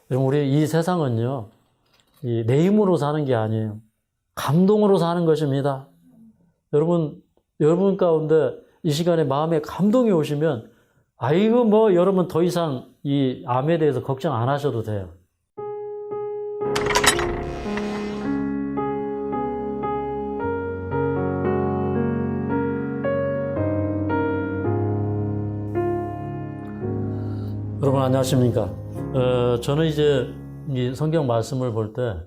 여러분, 우리 이 세상은요, 내 힘으로 사는 게 아니에요. 감동으로 사는 것입니다. 여러분 가운데 이 시간에 마음에 감동이 오시면, 아이고, 여러분 더 이상 이 암에 대해서 걱정 안 하셔도 돼요. 여러분 안녕하십니까? 저는 이제 이 성경 말씀을 볼 때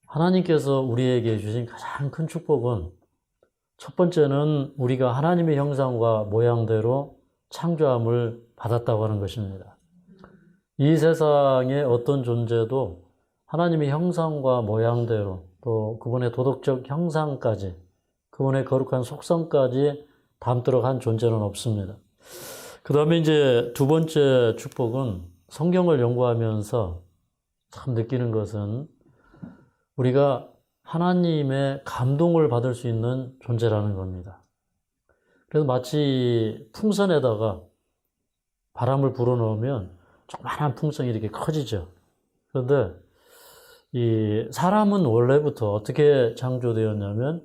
하나님께서 우리에게 주신 가장 큰 축복은 첫 번째는 우리가 하나님의 형상과 모양대로 창조함을 받았다고 하는 것입니다. 이 세상의 어떤 존재도 하나님의 형상과 모양대로 또 그분의 도덕적 형상까지 그분의 거룩한 속성까지 담도록 한 존재는 없습니다. 그 다음에 이제 두 번째 축복은 성경을 연구하면서 참 느끼는 것은 우리가 하나님의 감동을 받을 수 있는 존재라는 겁니다. 그래서 마치 풍선에다가 바람을 불어넣으면 조그마한 풍선이 이렇게 커지죠. 그런데 이 사람은 원래부터 어떻게 창조되었냐면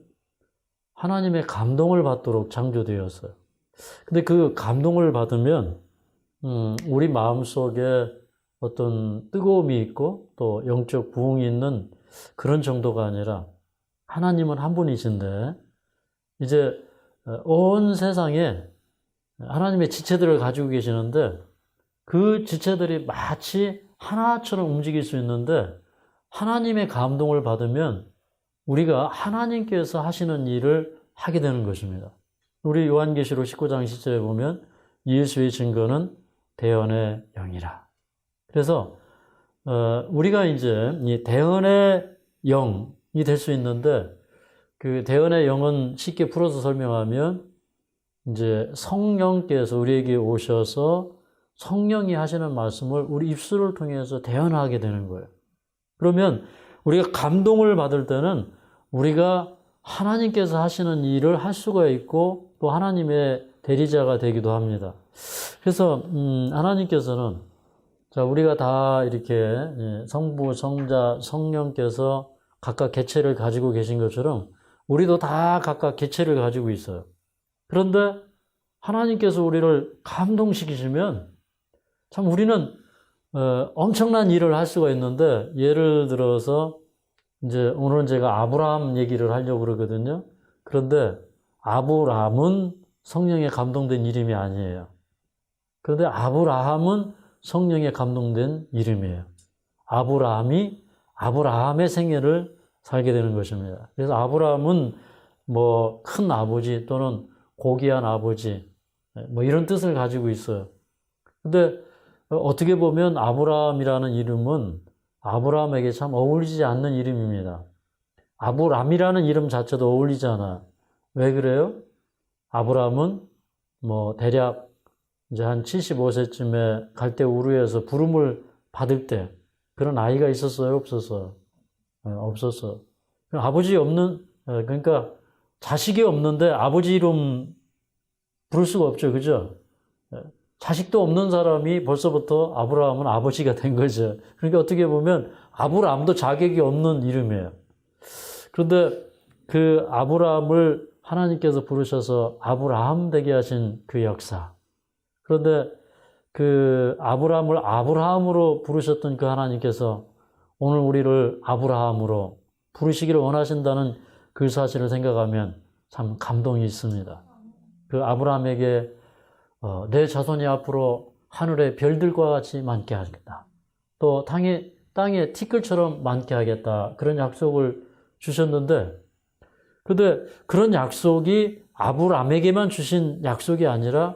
하나님의 감동을 받도록 창조되었어요. 근데 그 감동을 받으면 우리 마음속에 어떤 뜨거움이 있고 또 영적 부흥이 있는 그런 정도가 아니라 하나님은 한 분이신데 이제 온 세상에 하나님의 지체들을 가지고 계시는데 그 지체들이 마치 하나처럼 움직일 수 있는데 하나님의 감동을 받으면 우리가 하나님께서 하시는 일을 하게 되는 것입니다. 우리 요한계시록 19장 10절에 보면 예수의 증거는 대언의 영이라. 그래서 우리가 이제 이 대언의 영이 될 수 있는데 그 대언의 영은 쉽게 풀어서 설명하면 이제 성령께서 우리에게 오셔서 성령이 하시는 말씀을 우리 입술을 통해서 대언하게 되는 거예요. 그러면 우리가 감동을 받을 때는 우리가 하나님께서 하시는 일을 할 수가 있고 또 하나님의 대리자가 되기도 합니다. 그래서 하나님께서는 자 우리가 다 이렇게 성부, 성자, 성령께서 각각 개체를 가지고 계신 것처럼 우리도 다 각각 개체를 가지고 있어요. 그런데 하나님께서 우리를 감동시키시면 참 우리는 엄청난 일을 할 수가 있는데 예를 들어서 이제 오늘은 제가 아브라함 얘기를 하려고 그러거든요. 그런데 아브라함은 성령에 감동된 이름이 아니에요. 그런데 아브라함은 성령에 감동된 이름이에요. 아브라함이 아브라함의 생애를 살게 되는 것입니다. 그래서 아브라함은 큰 아버지 또는 고귀한 아버지 이런 뜻을 가지고 있어요. 근데 어떻게 보면 아브라함이라는 이름은 아브라함에게 참 어울리지 않는 이름입니다. 아브람이라는 이름 자체도 어울리지 않아요. 왜 그래요? 아브라함은 대략 이제 한 75세쯤에 갈대 우르에서 부름을 받을 때 그런 아이가 있었어요? 없었어요? 없었어. 아버지 없는, 그러니까 자식이 없는데 아버지 이름 부를 수가 없죠. 그죠? 자식도 없는 사람이 벌써부터 아브라함은 아버지가 된 거죠. 그러니까 어떻게 보면 아브라함도 자격이 없는 이름이에요. 그런데 그 아브라함을 하나님께서 부르셔서 아브라함 되게 하신 그 역사. 그런데 그 아브라함을 아브라함으로 부르셨던 그 하나님께서 오늘 우리를 아브라함으로 부르시기를 원하신다는 그 사실을 생각하면 참 감동이 있습니다. 그 아브라함에게 내 자손이 앞으로 하늘의 별들과 같이 많게 하겠다. 또 땅에 티끌처럼 많게 하겠다. 그런 약속을 주셨는데 근데 그런 약속이 아브라함에게만 주신 약속이 아니라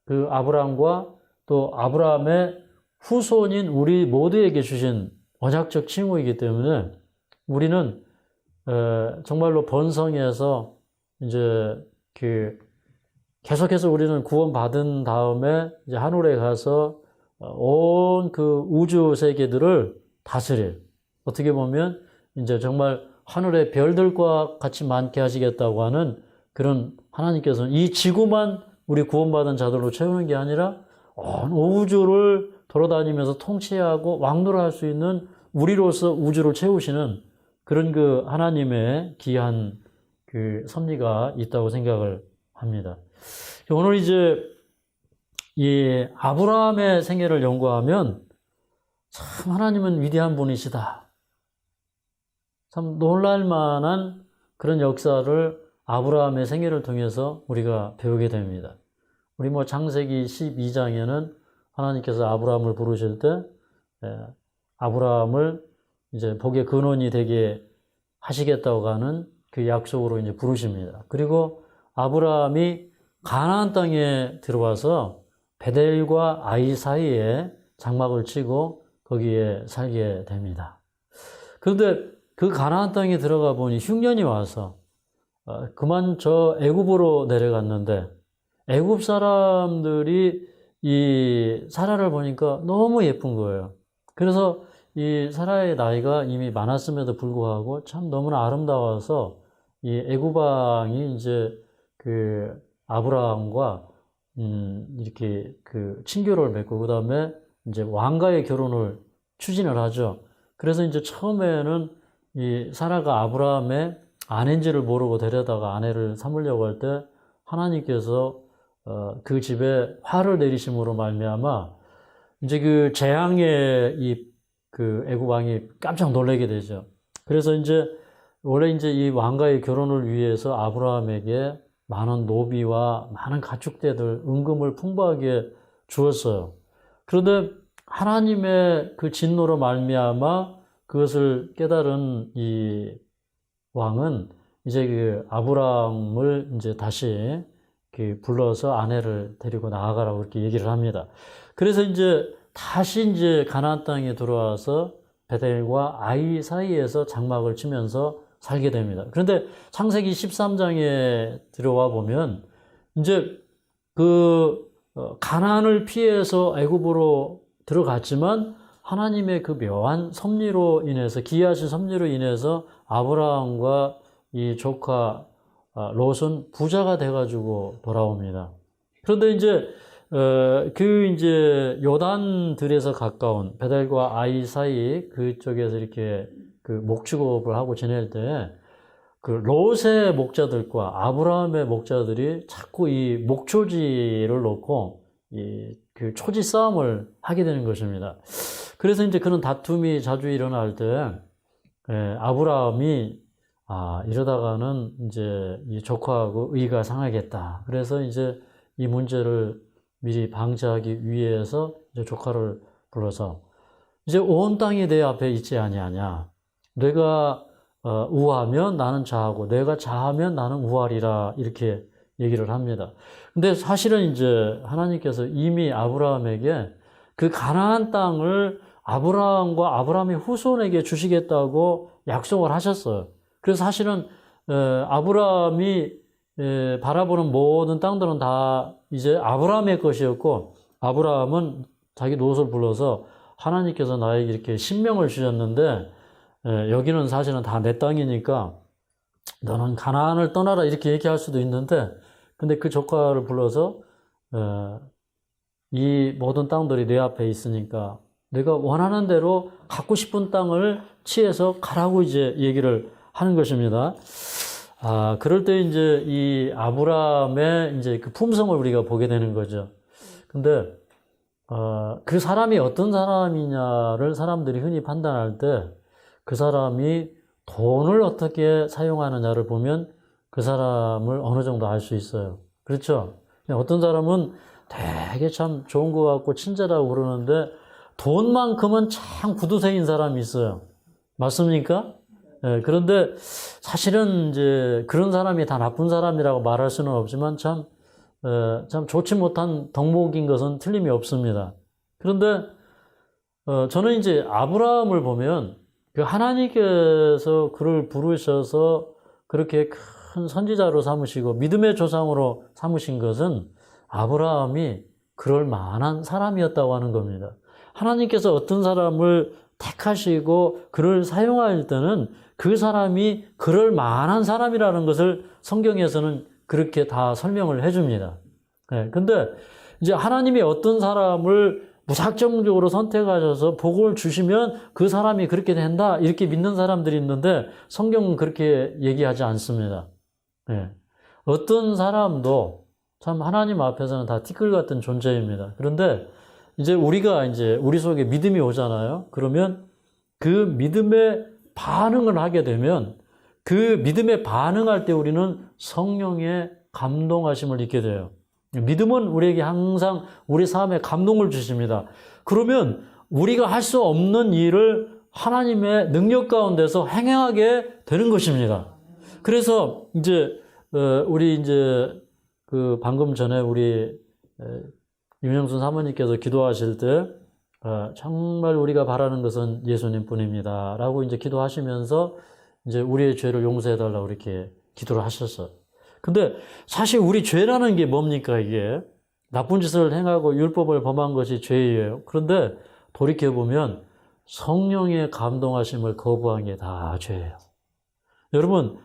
그 아브라함과 또 아브라함의 후손인 우리 모두에게 주신 언약적 칭호이기 때문에 우리는 정말로 번성해서 이제 계속해서 우리는 구원받은 다음에 이제 하늘에 가서 온 그 우주 세계들을 다스릴 어떻게 보면 이제 정말 하늘의 별들과 같이 많게 하시겠다고 하는 그런 하나님께서는 이 지구만 우리 구원받은 자들로 채우는 게 아니라 온 우주를 돌아다니면서 통치하고 왕노를 할 수 있는 우리로서 우주를 채우시는 그런 그 하나님의 귀한 그 섭리가 있다고 생각을 합니다. 오늘 이제 이 아브라함의 생애를 연구하면 참 하나님은 위대한 분이시다. 참 놀랄 만한 그런 역사를 아브라함의 생애를 통해서 우리가 배우게 됩니다. 우리 뭐 창세기 12장에는 하나님께서 아브라함을 부르실 때 아브라함을 이제 복의 근원이 되게 하시겠다고 하는 그 약속으로 이제 부르십니다. 그리고 아브라함이 가나안 땅에 들어와서 베델과 아이 사이에 장막을 치고 거기에 살게 됩니다. 그런데 그 가나안 땅에 들어가 보니 흉년이 와서 그만 저 애굽으로 내려갔는데 애굽 사람들이 이 사라를 보니까 너무 예쁜 거예요. 그래서 이 사라의 나이가 이미 많았음에도 불구하고 참 너무나 아름다워서 이 애굽 왕이 이제 그 아브라함과 이렇게 그 친교를 맺고 그다음에 이제 왕과의 결혼을 추진을 하죠. 그래서 이제 처음에는 이 사라가 아브라함의 아내인지를 모르고 데려다가 아내를 삼으려고 할 때 하나님께서 그 집에 화를 내리심으로 말미암아 이제 그 재앙의 이 그 애굽 왕이 깜짝 놀라게 되죠. 그래서 이제 원래 이제 이 왕과의 결혼을 위해서 아브라함에게 많은 노비와 많은 가축대들, 은금을 풍부하게 주었어요. 그런데 하나님의 그 진노로 말미암아 그것을 깨달은 이 왕은 이제 그 아브라함을 이제 다시 불러서 아내를 데리고 나아가라고 이렇게 얘기를 합니다. 그래서 이제 다시 이제 가나안 땅에 들어와서 베델과 아이 사이에서 장막을 치면서 살게 됩니다. 그런데 창세기 13장에 들어와 보면 이제 그 가나안을 피해서 애굽으로 들어갔지만 하나님의 그 묘한 섭리로 인해서 기이하신 섭리로 인해서 아브라함과 이 조카 롯은 부자가 돼가지고 돌아옵니다. 그런데 이제 이제 요단들에서 가까운 베델과 아이 사이 그쪽에서 이렇게 그 목축업을 하고 지낼 때 그 롯의 목자들과 아브라함의 목자들이 자꾸 이 목초지를 놓고 그 초지 싸움을 하게 되는 것입니다. 그래서 이제 그런 다툼이 자주 일어날 때 아브라함이 이러다가는 이제 이 조카하고 의가 상하겠다. 그래서 이제 이 문제를 미리 방지하기 위해서 이제 조카를 불러서 이제 온 땅이 내 앞에 있지 아니하냐. 내가 우하면 나는 좌하고 내가 좌하면 나는 우하리라 이렇게 얘기를 합니다. 근데 사실은 이제 하나님께서 이미 아브라함에게 그 가나안 땅을 아브라함과 아브라함의 후손에게 주시겠다고 약속을 하셨어요. 그래서 사실은 아브라함이 바라보는 모든 땅들은 다 이제 아브라함의 것이었고 아브라함은 자기 롯을 불러서 하나님께서 나에게 이렇게 신명을 주셨는데 여기는 사실은 다 내 땅이니까 너는 가나안을 떠나라 이렇게 얘기할 수도 있는데 근데 그 조카를 불러서 이 모든 땅들이 내 앞에 있으니까 내가 원하는 대로 갖고 싶은 땅을 취해서 가라고 이제 얘기를 하는 것입니다. 그럴 때 이제 이 아브라함의 이제 그 품성을 우리가 보게 되는 거죠. 근데 그 사람이 어떤 사람이냐를 사람들이 흔히 판단할 때 그 사람이 돈을 어떻게 사용하느냐를 보면 그 사람을 어느 정도 알 수 있어요. 그렇죠? 어떤 사람은 되게 참 좋은 것 같고 친절하고 그러는데 돈만큼은 참 구두쇠인 사람이 있어요. 맞습니까? 그런데 사실은 이제 그런 사람이 다 나쁜 사람이라고 말할 수는 없지만 참 좋지 못한 덕목인 것은 틀림이 없습니다. 그런데 저는 이제 아브라함을 보면 그 하나님께서 그를 부르셔서 그렇게 큰 선지자로 삼으시고 믿음의 조상으로 삼으신 것은 아브라함이 그럴 만한 사람이었다고 하는 겁니다. 하나님께서 어떤 사람을 택하시고 그를 사용할 때는 그 사람이 그럴 만한 사람이라는 것을 성경에서는 그렇게 다 설명을 해줍니다. 근데 이제 하나님이 어떤 사람을 무작정적으로 선택하셔서 복을 주시면 그 사람이 그렇게 된다 이렇게 믿는 사람들이 있는데 성경은 그렇게 얘기하지 않습니다. 예. 어떤 사람도 참 하나님 앞에서는 다 티끌 같은 존재입니다. 그런데 이제 우리가 이제 우리 속에 믿음이 오잖아요. 그러면 그 믿음에 반응을 하게 되면 그 믿음에 반응할 때 우리는 성령의 감동하심을 잊게 돼요. 믿음은 우리에게 항상 우리 삶에 감동을 주십니다. 그러면 우리가 할 수 없는 일을 하나님의 능력 가운데서 행하게 되는 것입니다. 그래서 이제 우리 이제 그 방금 전에 우리 윤영순 사모님께서 기도하실 때 정말 우리가 바라는 것은 예수님뿐입니다. 라고 이제 기도하시면서 이제 우리의 죄를 용서해 달라고 이렇게 기도를 하셨어요. 근데 사실 우리 죄라는 게 뭡니까, 이게? 나쁜 짓을 행하고 율법을 범한 것이 죄예요. 그런데 돌이켜보면 성령의 감동하심을 거부한 게 다 죄예요. 여러분,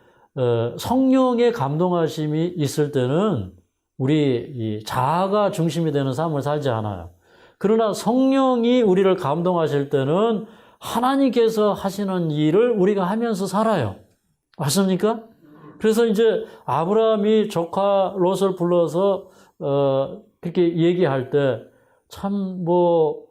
성령의 감동하심이 있을 때는 우리 이 자아가 중심이 되는 삶을 살지 않아요. 그러나 성령이 우리를 감동하실 때는 하나님께서 하시는 일을 우리가 하면서 살아요. 맞습니까? 그래서 이제 아브라함이 조카 롯을 불러서 그렇게 얘기할 때 참 뭐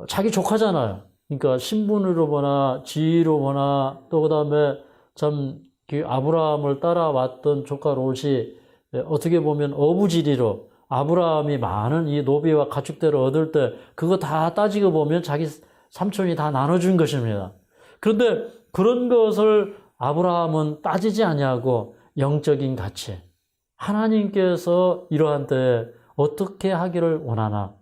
자기 조카잖아요. 그러니까 신분으로 보나 지위로 보나 또 그다음에 참 그 아브라함을 따라왔던 조카 롯이 어떻게 보면 어부지리로 아브라함이 많은 이 노비와 가축들을 얻을 때 그거 다 따지고 보면 자기 삼촌이 다 나눠준 것입니다. 그런데 그런 것을 아브라함은 따지지 아니하고 영적인 가치, 하나님께서 이러한 때 어떻게 하기를 원하나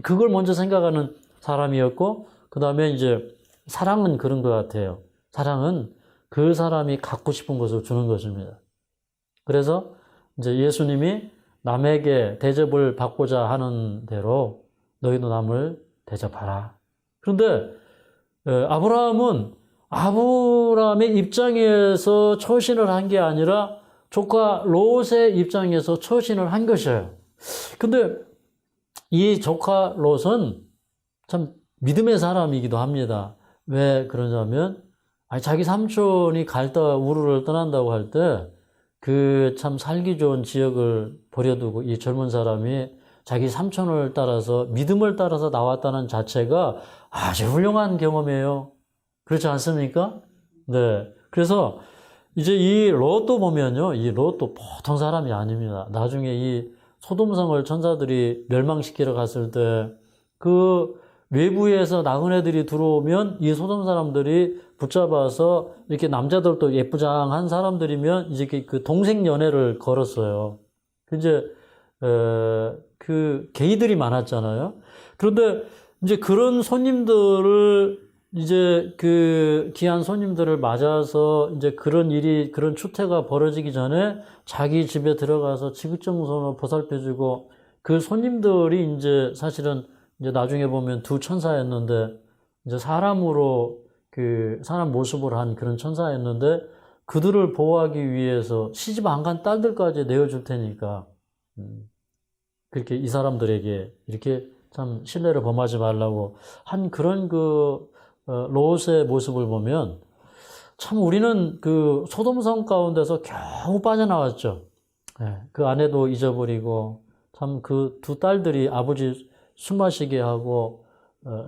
그걸 먼저 생각하는 사람이었고 그 다음에 이제 사랑은 그런 것 같아요. 사랑은 그 사람이 갖고 싶은 것을 주는 것입니다. 그래서 이제 예수님이 남에게 대접을 받고자 하는 대로 너희도 남을 대접하라. 그런데 아브라함의 입장에서 처신을 한 게 아니라 조카 롯의 입장에서 처신을 한 것이에요. 근데 이 조카 롯은 참 믿음의 사람이기도 합니다. 왜 그러냐면 자기 삼촌이 갈다 우르를 떠난다고 할 때 그 참 살기 좋은 지역을 버려두고 이 젊은 사람이 자기 삼촌을 따라서 믿음을 따라서 나왔다는 자체가 아주 훌륭한 경험이에요. 그렇지 않습니까? 네. 그래서 이제 이 롯도 보면요. 이 롯도 보통 사람이 아닙니다. 나중에 이 소돔성을 천사들이 멸망시키러 갔을 때 그 외부에서 나그네들이 들어오면 이 소돔 사람들이 붙잡아서 이렇게 남자들도 예쁘장한 사람들이면 이제 그 동생 연애를 걸었어요. 이제 그 게이들이 많았잖아요. 그런데 이제 그런 손님들을 이제 그 귀한 손님들을 맞아서 이제 그런 추태가 벌어지기 전에 자기 집에 들어가서 지극정성으로 보살펴주고 그 손님들이 이제 사실은 이제 나중에 보면 두 천사였는데 이제 사람으로 그 사람 모습을 한 그런 천사였는데 그들을 보호하기 위해서 시집 안 간 딸들까지 내어줄 테니까 그렇게 이 사람들에게 이렇게 참 신뢰를 범하지 말라고 한 그런 롯의 모습을 보면 참 우리는 그 소돔성 가운데서 겨우 빠져나왔죠. 그 아내도 잊어버리고 참 그 두 딸들이 아버지 술 마시게 하고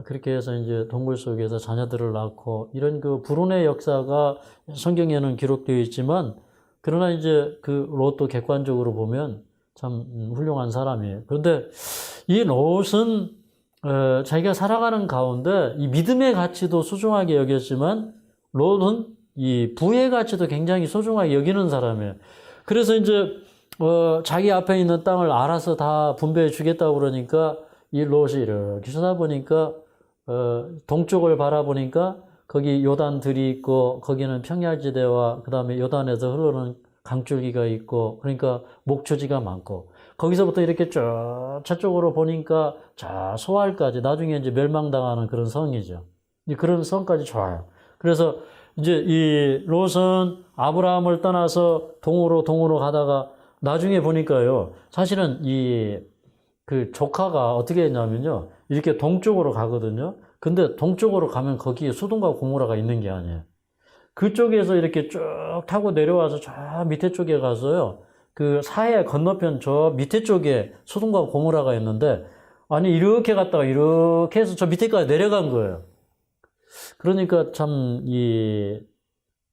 그렇게 해서 이제 동굴 속에서 자녀들을 낳고 이런 그 불운의 역사가 성경에는 기록되어 있지만 그러나 이제 그 롯도 객관적으로 보면 참 훌륭한 사람이에요. 그런데 이 롯은 자기가 살아가는 가운데 이 믿음의 가치도 소중하게 여겼지만 롯은 이 부의 가치도 굉장히 소중하게 여기는 사람이에요. 그래서 이제 자기 앞에 있는 땅을 알아서 다 분배해 주겠다고 그러니까 이 롯이 이렇게 쳐다보니까 동쪽을 바라보니까 거기 요단들이 있고 거기는 평야지대와 그 다음에 요단에서 흐르는 강줄기가 있고 그러니까 목초지가 많고 거기서부터 이렇게 쭉 저쪽으로 보니까 자 소알까지 나중에 이제 멸망당하는 그런 성이죠. 그런 성까지 좋아요. 그래서 이제 이 롯은 아브라함을 떠나서 동으로 가다가 나중에 보니까요. 사실은 그 조카가 어떻게 했냐면요. 이렇게 동쪽으로 가거든요. 근데 동쪽으로 가면 거기에 소돔과 고모라가 있는 게 아니에요. 그쪽에서 이렇게 쭉 타고 내려와서 저 밑에 쪽에 가서요. 그 사해 건너편 저 밑에 쪽에 소돔과 고모라가 있는데, 아니 이렇게 갔다가 이렇게 해서 저 밑에까지 내려간 거예요. 그러니까 참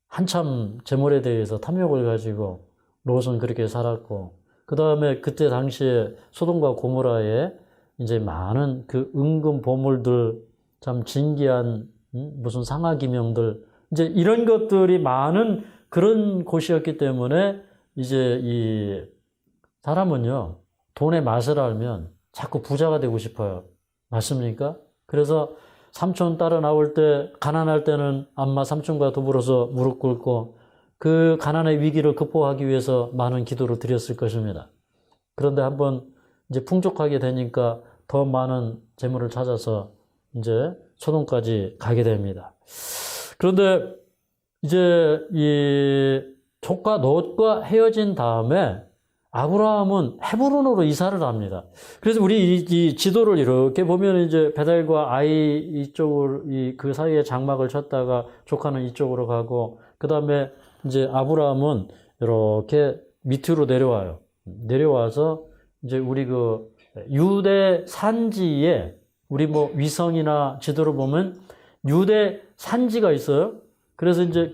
한참 재물에 대해서 탐욕을 가지고 롯은 그렇게 살았고, 그 다음에 그때 당시에 소돔과 고모라에 이제 많은 그 은금 보물들, 참 진귀한 무슨 상하기명들, 이제 이런 것들이 많은 그런 곳이었기 때문에 이제 이 사람은요, 돈의 맛을 알면 자꾸 부자가 되고 싶어요. 맞습니까? 그래서 삼촌 따라 나올 때, 가난할 때는 안마 삼촌과 더불어서 무릎 꿇고 그 가난의 위기를 극복하기 위해서 많은 기도를 드렸을 것입니다. 그런데 한번 이제 풍족하게 되니까 더 많은 재물을 찾아서 이제 소돔까지 가게 됩니다. 그런데 이제 이 조카 롯과 헤어진 다음에 아브라함은 헤브론으로 이사를 합니다. 그래서 우리 이 지도를 이렇게 보면 이제 베델과 아이 이쪽으로 그 사이에 장막을 쳤다가 조카는 이쪽으로 가고, 그 다음에 이제 아브라함은 이렇게 밑으로 내려와요. 내려와서 이제 우리 그 유대 산지에, 우리 뭐 위성이나 지도로 보면 유대 산지가 있어요. 그래서 이제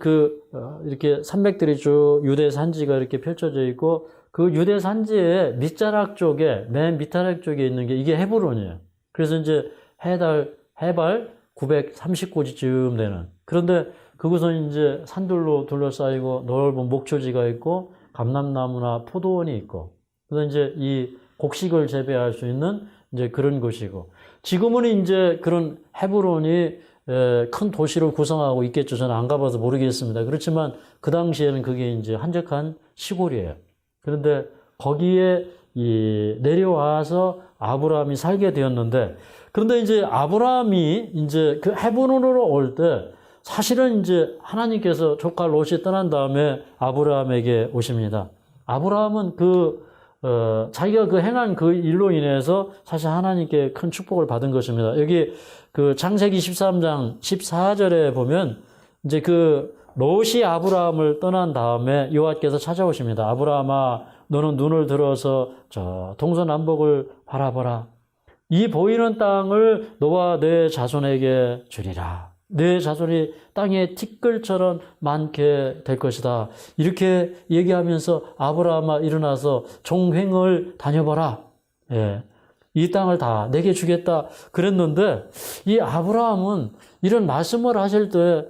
이렇게 산맥들이 쭉 유대 산지가 이렇게 펼쳐져 있고, 그 유대 산지의 밑자락 쪽에, 맨 밑자락 쪽에 있는 게 이게 헤브론이에요. 그래서 이제 해발 930고지쯤 되는. 그런데 그곳은 이제 산들로 둘러싸이고 넓은 목초지가 있고 감람나무나 포도원이 있고, 그래서 이제 이 곡식을 재배할 수 있는 이제 그런 곳이고, 지금은 이제 그런 헤브론이 큰 도시를 구성하고 있겠죠. 저는 안 가봐서 모르겠습니다. 그렇지만 그 당시에는 그게 이제 한적한 시골이에요. 그런데 거기에 내려와서 아브라함이 살게 되었는데, 그런데 이제 아브라함이 이제 그 헤브론으로 올 때 사실은 이제 하나님께서 조카 롯이 떠난 다음에 아브라함에게 오십니다. 아브라함은 자기가 행한 그 일로 인해서 사실 하나님께 큰 축복을 받은 것입니다. 여기 그 창세기 13장 14절에 보면 이제 롯이 아브라함을 떠난 다음에 여호와께서 찾아오십니다. 아브라함아, 너는 눈을 들어서 저 동서남북을 바라보라. 이 보이는 땅을 너와 내 자손에게 주리라. 내 자손이 땅에 티끌처럼 많게 될 것이다. 이렇게 얘기하면서 아브라함아 일어나서 종횡을 다녀봐라. 예. 이 땅을 다 내게 주겠다 그랬는데, 이 아브라함은 이런 말씀을 하실 때,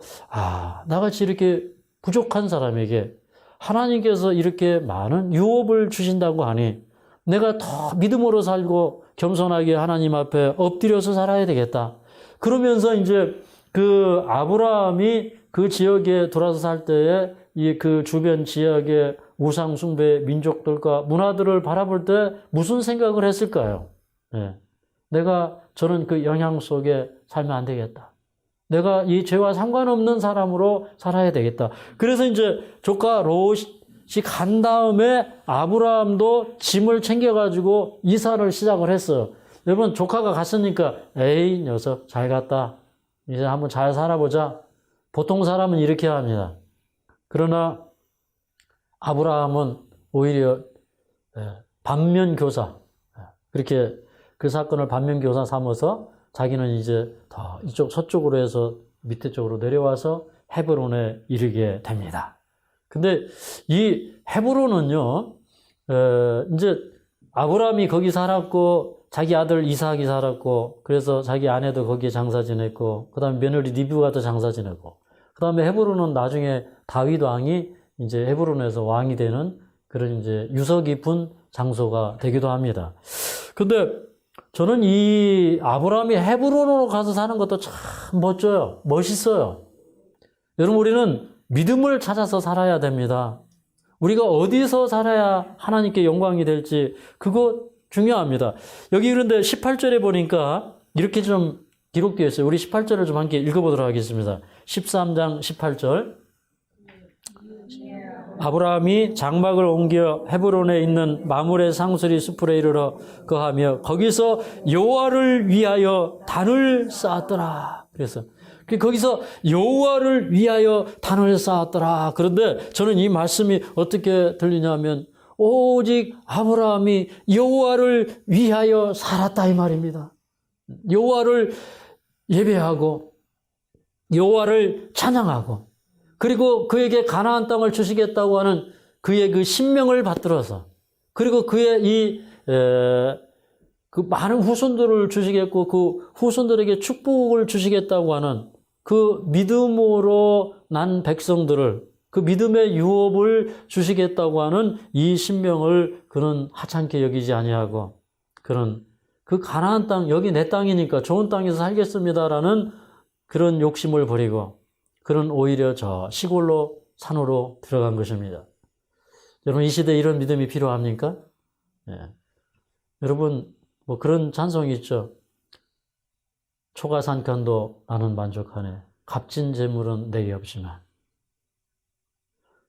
나같이 이렇게 부족한 사람에게 하나님께서 이렇게 많은 유업을 주신다고 하니 내가 더 믿음으로 살고 겸손하게 하나님 앞에 엎드려서 살아야 되겠다. 그러면서 이제 그 아브라함이 그 지역에 돌아서 살 때에 그 주변 지역의 우상숭배 민족들과 문화들을 바라볼 때 무슨 생각을 했을까요? 네. 내가 저는 그 영향 속에 살면 안 되겠다. 내가 이 죄와 상관없는 사람으로 살아야 되겠다. 그래서 이제 조카 롯이 간 다음에 아브라함도 짐을 챙겨가지고 이사를 시작을 했어요. 여러분, 조카가 갔으니까 에이 녀석 잘 갔다. 이제 한번 잘 살아보자. 보통 사람은 이렇게 합니다. 그러나 아브라함은 오히려 반면교사, 그렇게 그 사건을 반면교사 삼아서 자기는 이제 더 이쪽 서쪽으로 해서 밑에 쪽으로 내려와서 헤브론에 이르게 됩니다. 근데 이 헤브론은요, 이제 아브라함이 거기 살았고 자기 아들 이삭이 살았고, 그래서 자기 아내도 거기에 장사 지냈고, 그 다음에 며느리 리브가 또 장사 지내고, 그 다음에 헤브론은 나중에 다윗 왕이 이제 헤브론에서 왕이 되는 그런 이제 유서 깊은 장소가 되기도 합니다. 근데 저는 이 아브라함이 헤브론으로 가서 사는 것도 참 멋져요. 멋있어요. 여러분, 우리는 믿음을 찾아서 살아야 됩니다. 우리가 어디서 살아야 하나님께 영광이 될지 그거 중요합니다. 여기 그런데 18절에 보니까 이렇게 좀 기록되어 있어요. 우리 18절을 좀 함께 읽어보도록 하겠습니다. 13장 18절. 아브라함이 장막을 옮겨 헤브론에 있는 마므레 상수리 숲에 이르러 거하며 거기서 여호와를 위하여 단을 쌓았더라. 그래서 거기서 여호와를 위하여 단을 쌓았더라. 그런데 저는 이 말씀이 어떻게 들리냐면 오직 아브라함이 여호와를 위하여 살았다 이 말입니다. 여호와를 예배하고 여호와를 찬양하고 그리고 그에게 가나안 땅을 주시겠다고 하는 그의 그 신명을 받들어서 그리고 그의 그 많은 후손들을 주시겠고 그 후손들에게 축복을 주시겠다고 하는 그 믿음으로 난 백성들을 그 믿음의 유업을 주시겠다고 하는 이 신명을 그는 하찮게 여기지 아니하고 그는 그 가나안 땅 여기 내 땅이니까 좋은 땅에서 살겠습니다라는 그런 욕심을 버리고 그는 오히려 저 시골로 산으로 들어간 것입니다. 여러분 이 시대에 이런 믿음이 필요합니까? 예. 여러분 뭐 그런 찬송이 있죠. 초가산간도 나는 만족하네. 값진 재물은 내게 없지만.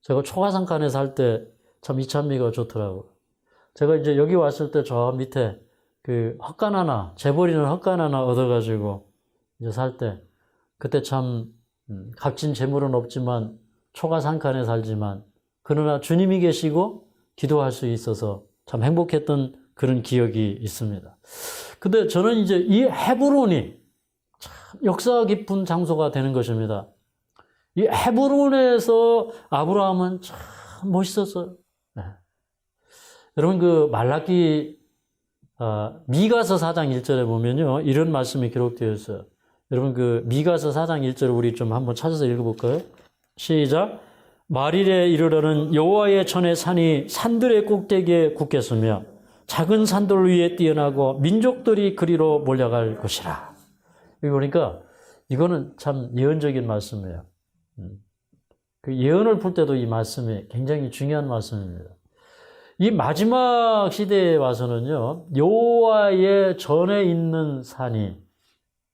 제가 초가산간에 살 때 참 이찬미가 좋더라고요. 제가 이제 여기 왔을 때 저 밑에 그 헛간 하나, 재버리는 헛간 하나 얻어가지고 이제 살 때 그때 참 값진 재물은 없지만 초가산간에 살지만 그러나 주님이 계시고 기도할 수 있어서 참 행복했던 그런 기억이 있습니다. 근데 저는 이제 이 헤브론이 참 역사 깊은 장소가 되는 것입니다. 이 헤브론에서 아브라함은 참 멋있었어요. 네. 여러분 그 말라기 미가서 4장 1절에 보면요 이런 말씀이 기록되어 있어요. 여러분 그 미가서 4장 1절을 우리 좀 한번 찾아서 읽어볼까요? 시작. 말일에 이르러는 여호와의 전의 산이 산들의 꼭대기에 굳겠으며 작은 산들 위에 뛰어나고 민족들이 그리로 몰려갈 것이라. 여기 보니까 이거는 참 예언적인 말씀이에요. 그 예언을 풀 때도 이 말씀이 굉장히 중요한 말씀입니다. 이 마지막 시대에 와서는요 여호와의 전에 있는 산이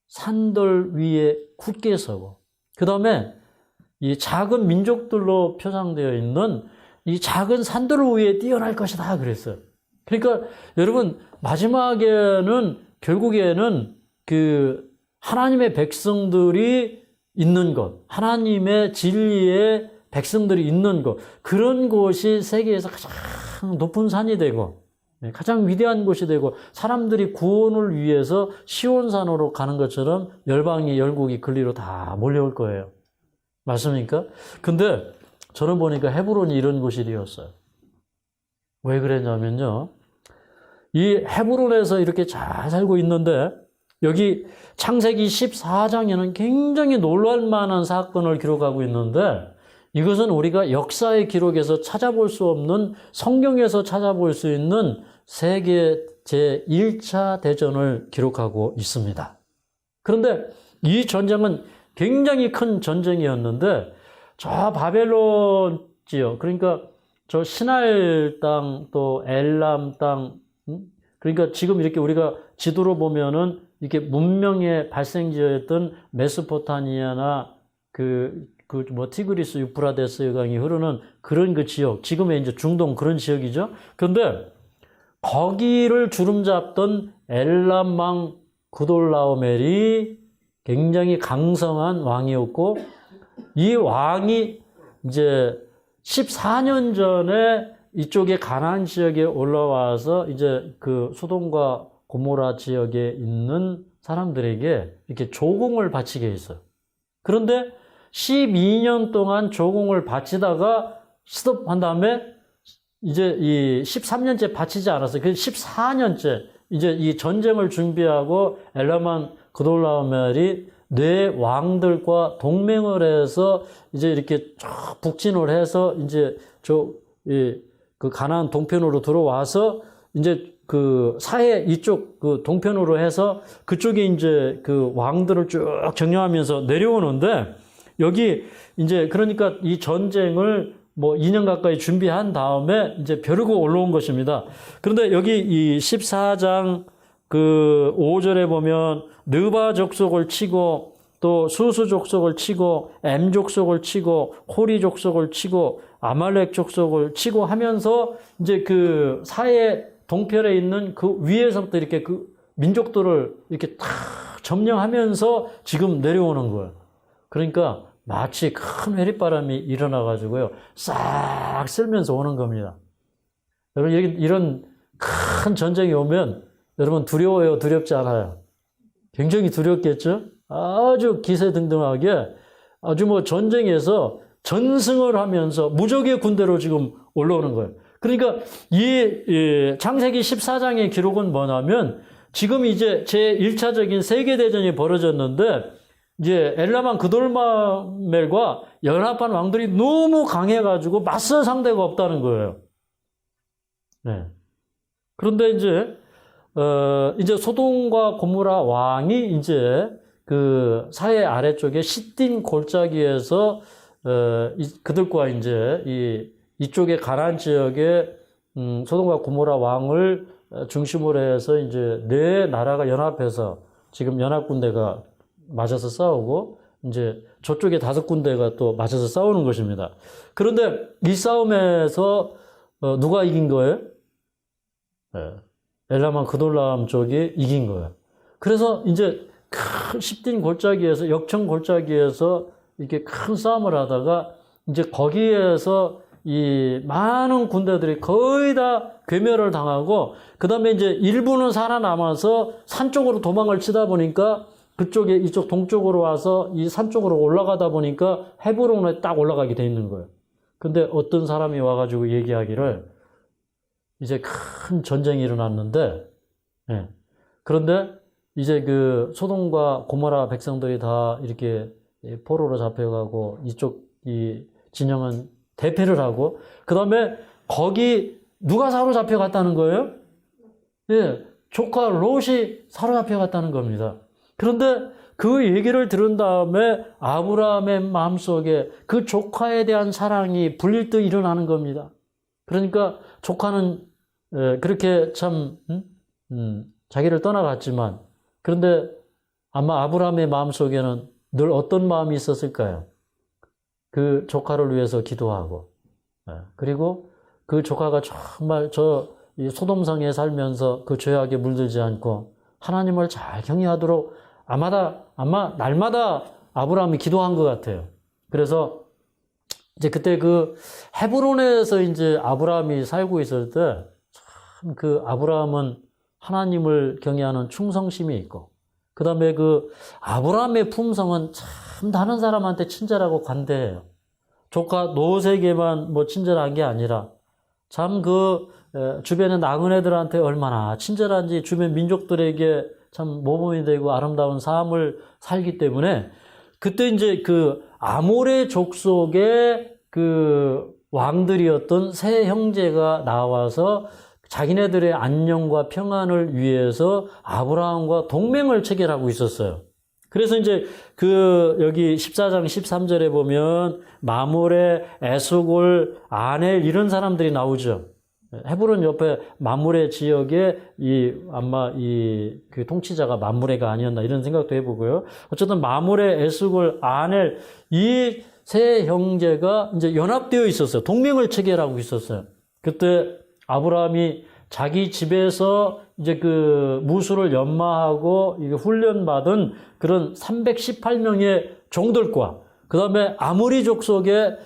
산들 위에 굳게 서고 그 다음에 이 작은 민족들로 표상되어 있는 이 작은 산들 위에 뛰어날 것이다 그랬어요. 그러니까 여러분 마지막에는 결국에는 그 하나님의 백성들이 있는 것, 하나님의 진리의 백성들이 있는 것, 그런 곳이 세계에서 가장 높은 산이 되고 가장 위대한 곳이 되고 사람들이 구원을 위해서 시온산으로 가는 것처럼 열방이 열국이 근리로 다 몰려올 거예요. 맞습니까? 근데 저는 보니까 헤브론이 이런 곳이 되었어요. 왜 그랬냐면요. 이 헤브론에서 이렇게 잘 살고 있는데 여기 창세기 14장에는 굉장히 놀랄 만한 사건을 기록하고 있는데 이것은 우리가 역사의 기록에서 찾아볼 수 없는 성경에서 찾아볼 수 있는 세계 제1차 대전을 기록하고 있습니다. 그런데 이 전쟁은 굉장히 큰 전쟁이었는데 저 바벨론 지역 그러니까 저 시날 땅 또 엘람 땅 그러니까 지금 이렇게 우리가 지도로 보면은 이렇게 문명의 발생지였던 메소포타미아나 뭐 티그리스 유프라데스 강이 흐르는 그런 그 지역, 지금의 이제 중동 그런 지역이죠. 그런데 거기를 주름잡던 엘람 왕 구돌라오멜이 굉장히 강성한 왕이었고 이 왕이 이제 14년 전에 이쪽에 가나안 지역에 올라와서 이제 그 소돔과 고모라 지역에 있는 사람들에게 이렇게 조공을 바치게 했어요. 그런데 12년 동안 조공을 바치다가 스톱한 다음에 이제 이 13년째 바치지 않았어요. 그래서 14년째 이제 이 전쟁을 준비하고 엘라만 그돌라오멜이 네 왕들과 동맹을 해서 이제 이렇게 쭉 북진을 해서 이제 그 가나안 동편으로 들어와서 이제 그 사해 이쪽 그 동편으로 해서 그쪽에 이제 그 왕들을 쭉 정령하면서 내려오는데 여기 이제 그러니까 이 전쟁을 뭐 2년 가까이 준비한 다음에 이제 벼르고 올라온 것입니다. 그런데 여기 이 14장 그 5절에 보면 느바 족속을 치고 또 수수 족속을 치고 엠 족속을 치고 호리 족속을 치고 아말렉 족속을 치고 하면서 이제 그 사해 동편에 있는 그 위에서부터 이렇게 그 민족들을 이렇게 다 점령하면서 지금 내려오는 거예요. 그러니까 마치 큰 회리바람이 일어나가지고요. 싹 쓸면서 오는 겁니다. 여러분, 이런 큰 전쟁이 오면 여러분 두려워요? 두렵지 않아요? 굉장히 두렵겠죠? 아주 기세등등하게 아주 뭐 전쟁에서 전승을 하면서 무적의 군대로 지금 올라오는 거예요. 그러니까 이 창세기 14장의 기록은 뭐냐면 지금 이제 제1차적인 세계대전이 벌어졌는데 이제 엘라만 그돌마멜과 연합한 왕들이 너무 강해가지고 맞설 상대가 없다는 거예요. 네. 그런데 이제 소돔과 고모라 왕이 이제 그 사해 아래쪽에 시딘 골짜기에서 그들과 이제 이쪽에 가나안 지역에 소돔과 고모라 왕을 중심으로 해서 이제 네 나라가 연합해서 지금 연합군대가 맞아서 싸우고 이제 저쪽에 5군데가 또 맞아서 싸우는 것입니다. 그런데 이 싸움에서 누가 이긴 거예요? 엘라만 그돌람 쪽이 이긴 거예요. 그래서 이제 큰 시딘 골짜기에서 역청 골짜기에서 이렇게 큰 싸움을 하다가 이제 거기에서 이 많은 군대들이 거의 다 괴멸을 당하고 그다음에 이제 일부는 살아남아서 산 쪽으로 도망을 치다 보니까 그쪽에 이쪽 동쪽으로 와서 이 산 쪽으로 올라가다 보니까 헤브론에 딱 올라가게 돼 있는 거예요. 근데 어떤 사람이 와가지고 얘기하기를 이제 큰 전쟁이 일어났는데, 예. 그런데 이제 그 소돔과 고모라 백성들이 다 이렇게 포로로 잡혀가고 이쪽 이 진영은 대패를 하고 그 다음에 거기 누가 사로잡혀 갔다는 거예요? 예, 조카 롯이 사로잡혀 갔다는 겁니다. 그런데 그 얘기를 들은 다음에 아브라함의 마음속에 그 조카에 대한 사랑이 불일 듯 일어나는 겁니다. 그러니까 조카는 그렇게 참 자기를 떠나갔지만 그런데 아마 아브라함의 마음속에는 늘 어떤 마음이 있었을까요? 그 조카를 위해서 기도하고 그리고 그 조카가 정말 이 소돔성에 살면서 그 죄악에 물들지 않고 하나님을 잘 경외하도록 아마 날마다 아브라함이 기도한 것 같아요. 그래서 이제 그때 그 헤브론에서 이제 아브라함이 살고 있을 때 참 그 아브라함은 하나님을 경외하는 충성심이 있고 그 다음에 그 아브라함의 품성은 참 다른 사람한테 친절하고 관대해요. 조카 롯에게만 뭐 친절한 게 아니라 참 그 주변의 나그네들한테 얼마나 친절한지 주변 민족들에게 참 모범이 되고 아름다운 삶을 살기 때문에 그때 이제 그 아모레 족속의 그 왕들이었던 세 형제가 나와서 자기네들의 안녕과 평안을 위해서 아브라함과 동맹을 체결하고 있었어요. 그래서 이제 여기 14장 13절에 보면 마므레, 에스골, 아넬 이런 사람들이 나오죠. 헤브론 옆에 마므레 지역에 아마 그 통치자가 마므레가 아니었나 이런 생각도 해보고요. 어쨌든 마므레, 에스골, 아넬 이 세 형제가 이제 연합되어 있었어요. 동맹을 체결하고 있었어요. 그때 아브라함이 자기 집에서 이제 그 무술을 연마하고 훈련받은 그런 318명의 종들과 그 다음에 아모리 족속의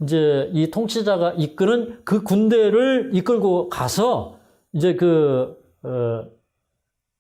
이제 이 통치자가 이끄는 그 군대를 이끌고 가서 이제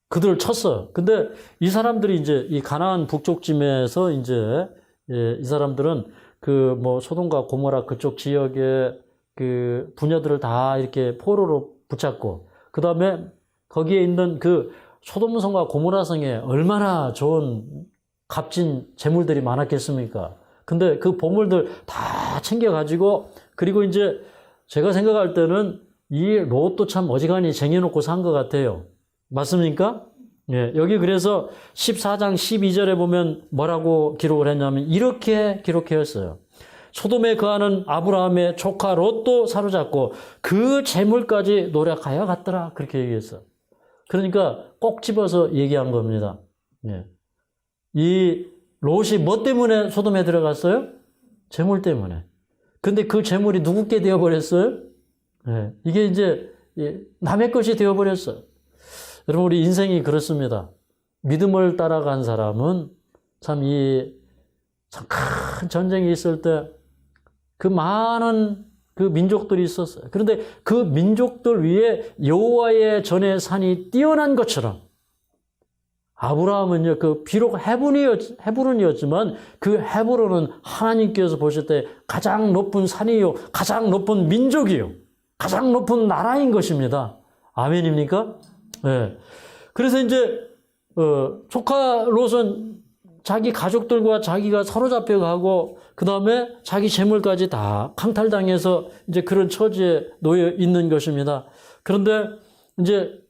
그들을 쳤어요. 근데 이 사람들이 이제 이 가나안 북쪽쯤에서 이제 이 사람들은 그 뭐 소돔과 고모라 그쪽 지역의 그 부녀들을 다 이렇게 포로로 붙잡고 그 다음에 거기에 있는 그 소돔성과 고모라성에 얼마나 좋은 값진 재물들이 많았겠습니까? 근데 그 보물들 다 챙겨가지고 그리고 이제 제가 생각할 때는 이 롯도 참 어지간히 쟁여놓고 산 것 같아요. 맞습니까? 예, 여기 그래서 14장 12절에 보면 뭐라고 기록을 했냐면 이렇게 기록했어요. 소돔에 거하는 아브라함의 조카 롯도 사로잡고 그 재물까지 노력하여 갔더라. 그렇게 얘기했어. 그러니까 꼭 집어서 얘기한 겁니다. 예. 이 롯이 뭐 때문에 소돔에 들어갔어요? 재물 때문에. 근데 그 재물이 누구께 되어버렸어요? 예, 이게 이제 남의 것이 되어버렸어요. 여러분, 우리 인생이 그렇습니다. 믿음을 따라간 사람은 참 큰 전쟁이 있을 때 그 많은 그 민족들이 있었어요. 그런데 그 민족들 위에 여호와의 전의 산이 뛰어난 것처럼 아브라함은요, 비록 헤브론이었지만 그 헤브론은 하나님께서 보실 때 가장 높은 산이요, 가장 높은 민족이요, 가장 높은 나라인 것입니다. 아멘입니까? 네. 그래서 이제, 조카 롯은 자기 가족들과 자기가 사로잡혀 가고, 그 다음에 자기 재물까지 다 강탈당해서 이제 그런 처지에 놓여 있는 것입니다. 그런데 이제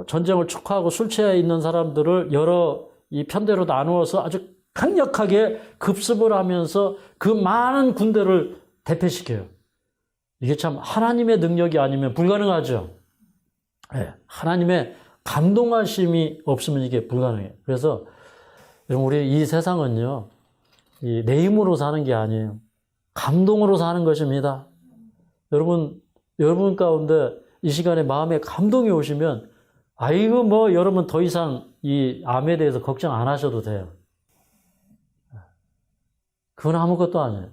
전쟁을 축하하고 술 취해 있는 사람들을 여러 이 편대로 나누어서 아주 강력하게 급습을 하면서 그 많은 군대를 대패시켜요. 이게 참 하나님의 능력이 아니면 불가능하죠. 네, 하나님의 감동하심이 없으면 이게 불가능해요. 그래서 여러분, 우리 이 세상은요, 내 힘으로 사는 게 아니에요. 감동으로 사는 것입니다. 여러분 가운데 이 시간에 마음에 감동이 오시면 아이고 여러분 더 이상 이 암에 대해서 걱정 안 하셔도 돼요. 그건 아무것도 아니에요.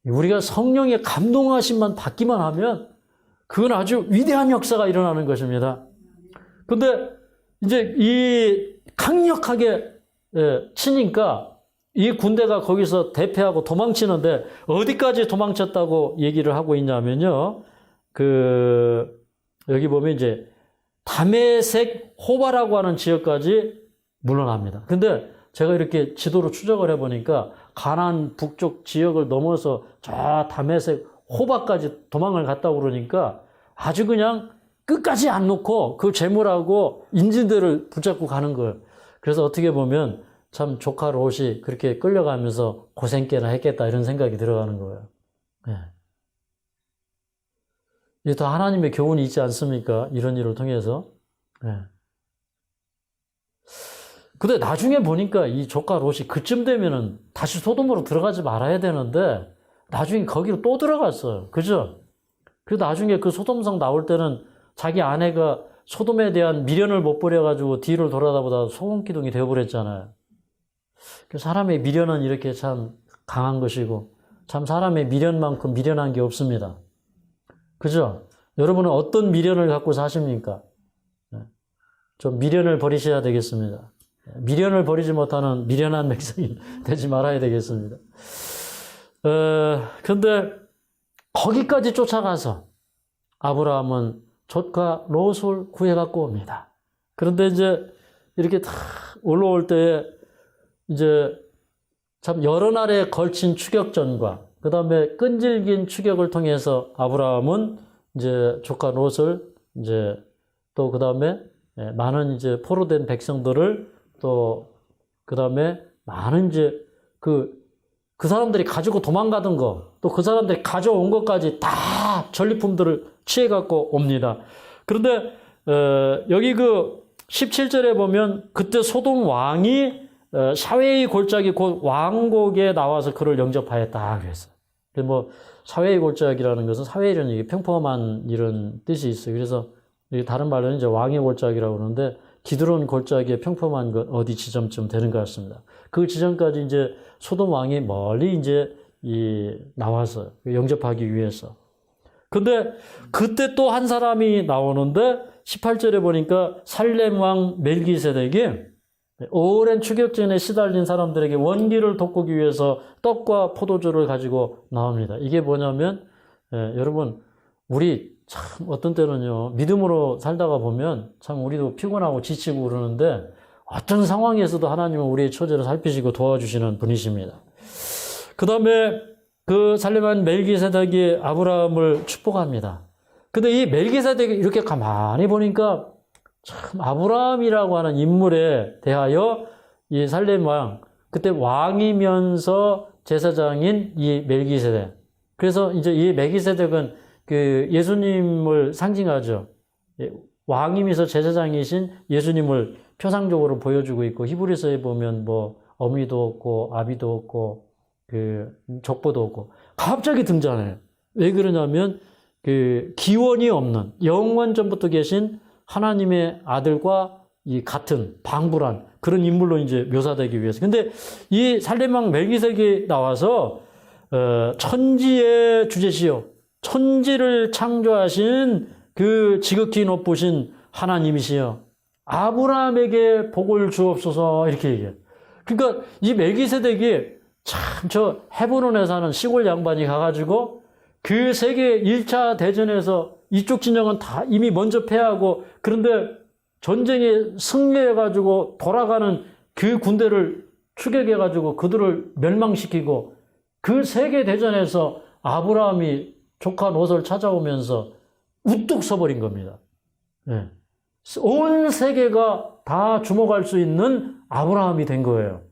우리가 성령의 감동하심만 받기만 하면 그건 아주 위대한 역사가 일어나는 것입니다. 근데 이제 이 강력하게 치니까 이 군대가 거기서 대패하고 도망치는데 어디까지 도망쳤다고 얘기를 하고 있냐면요. 여기 보면 이제 다메섹 호바라고 하는 지역까지 물러납니다. 근데 제가 이렇게 지도로 추적을 해보니까 가나안 북쪽 지역을 넘어서 저 다메섹 호바까지 도망을 갔다고 그러니까 아주 그냥 끝까지 안 놓고 그 재물하고 인질들을 붙잡고 가는 거예요. 그래서 어떻게 보면 참 조카 롯이 그렇게 끌려가면서 고생 꽤나 했겠다 이런 생각이 들어가는 거예요. 네. 이게 다 하나님의 교훈이 있지 않습니까? 이런 일을 통해서. 네. 근데 나중에 보니까 이 조카 롯이 그쯤 되면은 다시 소돔으로 들어가지 말아야 되는데 나중에 거기로 또 들어갔어요. 그죠? 그래서 나중에 그 소돔성 나올 때는 자기 아내가 소돔에 대한 미련을 못 버려가지고 뒤를 돌아다보다 소금기둥이 되어버렸잖아요. 사람의 미련은 이렇게 참 강한 것이고 참 사람의 미련만큼 미련한 게 없습니다. 그죠? 여러분은 어떤 미련을 갖고 사십니까? 좀 미련을 버리셔야 되겠습니다. 미련을 버리지 못하는 미련한 백성이 되지 말아야 되겠습니다. 근데 거기까지 쫓아가서 아브라함은 조카 롯을 구해갖고 옵니다. 그런데 이제 이렇게 다 올라올 때에 이제 참 여러 날에 걸친 추격전과 그 다음에 끈질긴 추격을 통해서 아브라함은 이제 조카 롯을 이제 또 그 다음에 많은 이제 포로된 백성들을 또 그 다음에 많은 이제 그 사람들이 가지고 도망가던 거, 또 그 사람들이 가져온 것까지 다 전리품들을 취해갖고 옵니다. 그런데, 여기 17절에 보면 그때 소돔 왕이 샤웨이 골짜기 곧 왕곡에 나와서 그를 영접하였다. 그랬어요. 샤웨이 골짜기라는 것은 샤웨이는 이게 평범한 이런 뜻이 있어요. 그래서 다른 말로는 이제 왕의 골짜기라고 그러는데 기드론 골짜기의 평범한 것 어디 지점쯤 되는 것 같습니다. 그 지점까지 이제 소돔 왕이 멀리 이제 나와서 영접하기 위해서. 근데 그때 또 한 사람이 나오는데 18절에 보니까 살렘 왕 멜기세덱이 오랜 추격전에 시달린 사람들에게 원기를 돋구기 위해서 떡과 포도주를 가지고 나옵니다. 이게 뭐냐면 여러분 우리 참 어떤 때는요 믿음으로 살다가 보면 참 우리도 피곤하고 지치고 그러는데 어떤 상황에서도 하나님은 우리의 처지를 살피시고 도와주시는 분이십니다. 그 다음에 그 살렘 왕 멜기세덱이 아브라함을 축복합니다. 근데 이 멜기세덱이 이렇게 가만히 보니까 참 아브라함이라고 하는 인물에 대하여 이 살렘 왕, 그때 왕이면서 제사장인 이 멜기세덱. 그래서 이제 이 멜기세덱은 그 예수님을 상징하죠. 왕이면서 제사장이신 예수님을 표상적으로 보여주고 있고 히브리서에 보면 어미도 없고 아비도 없고 그 족보도 없고 갑자기 등장해요. 왜 그러냐면 그 기원이 없는 영원 전부터 계신 하나님의 아들과 이 같은 방불한 그런 인물로 이제 묘사되기 위해서. 근데 이 살렘왕 멜기세덱이 나와서 천지의 주제시요 천지를 창조하신 그 지극히 높으신 하나님이시여 아브라함에게 복을 주옵소서 이렇게 얘기해요. 그러니까 이 멜기세덱이 참 저 헤브론에 사는 시골 양반이 가가지고 그 세계 1차 대전에서 이쪽 진영은 다 이미 먼저 패하고 그런데 전쟁에 승리해가지고 돌아가는 그 군대를 추격해가지고 그들을 멸망시키고 그 세계 대전에서 아브라함이 조카 롯을 찾아오면서 우뚝 서버린 겁니다. 네. 온 세계가 다 주목할 수 있는 아브라함이 된 거예요.